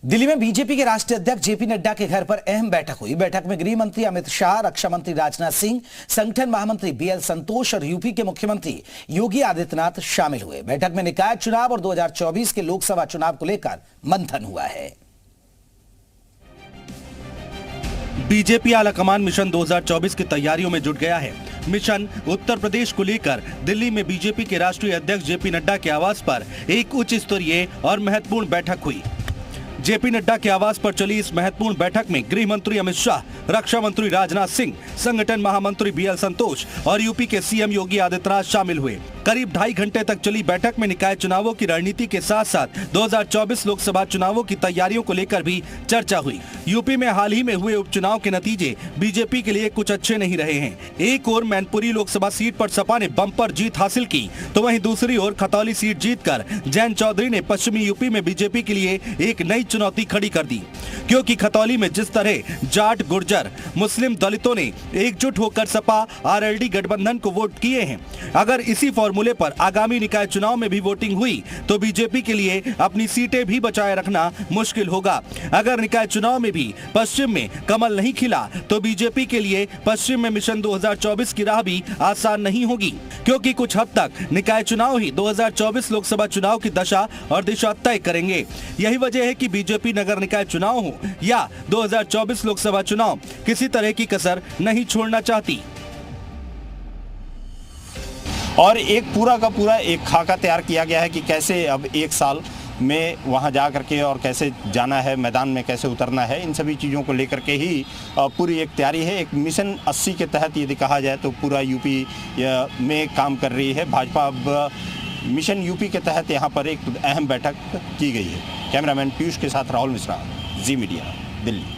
दिल्ली में बीजेपी के राष्ट्रीय अध्यक्ष जेपी नड्डा के घर पर अहम बैठक हुई। बैठक में गृह मंत्री अमित शाह, रक्षा मंत्री राजनाथ सिंह, संगठन महामंत्री बीएल संतोष और यूपी के मुख्यमंत्री योगी आदित्यनाथ शामिल हुए। बैठक में निकाय चुनाव और 2024 के लोकसभा चुनाव को लेकर मंथन हुआ है। बीजेपी आलाकमान मिशन 2024 की तैयारियों में जुट गया है। मिशन उत्तर प्रदेश को लेकर दिल्ली में बीजेपी के राष्ट्रीय अध्यक्ष जेपी नड्डा के आवास पर एक उच्च स्तरीय और महत्वपूर्ण बैठक हुई। जेपी नड्डा के आवास पर चली इस महत्वपूर्ण बैठक में गृह मंत्री अमित शाह, रक्षा मंत्री राजनाथ सिंह, संगठन महामंत्री बीएल संतोष और यूपी के सीएम योगी आदित्यनाथ शामिल हुए। करीब 2.5 घंटे तक चली बैठक में निकाय चुनावों की रणनीति के साथ साथ 2024 लोकसभा चुनावों की तैयारियों को लेकर भी चर्चा हुई। यूपी में हाल ही में हुए उपचुनाव के नतीजे बीजेपी के लिए कुछ अच्छे नहीं रहे हैं। एक ओर मैनपुरी लोकसभा सीट पर सपा ने बम्पर जीत हासिल की, तो वहीं दूसरी ओर खतौली सीट जीतकर जैन चौधरी ने पश्चिमी यूपी में बीजेपी के लिए एक नई चुनौती खड़ी कर दी, क्योंकि खतौली में जिस तरह जाट, गुर्जर, मुस्लिम, दलितों ने एकजुट होकर सपा आरएलडी गठबंधन को वोट किए हैं, अगर इसी फॉर्मूले पर आगामी निकाय चुनाव में भी वोटिंग हुई तो बीजेपी के लिए अपनी सीटें भी बचाए रखना मुश्किल होगा। अगर निकाय चुनाव में भी पश्चिम में कमल नहीं खिला तो बीजेपी के लिए पश्चिम में मिशन 2024 की राह भी आसान नहीं होगी, क्योंकि कुछ हद तक निकाय चुनाव ही 2024 लोकसभा चुनाव की दशा और दिशा तय करेंगे। यही वजह है कि बीजेपी नगर निकाय चुनाव हो या 2024 लोकसभा चुनाव, किसी तरह की कसर नहीं छोड़ना चाहती। और एक पूरा का पूरा एक खाका तैयार किया गया है कि कैसे अब 1 साल में वहां जा करके और कैसे जाना है, मैदान में कैसे उतरना है, इन सभी चीज़ों को लेकर के ही पूरी एक तैयारी है। एक मिशन 80 के तहत यदि कहा जाए तो पूरा यूपी में काम कर रही है भाजपा। अब मिशन यूपी के तहत यहाँ पर एक अहम बैठक की गई है। कैमरामैन पीयूष के साथ राहुल मिश्रा, जी मीडिया, दिल्ली।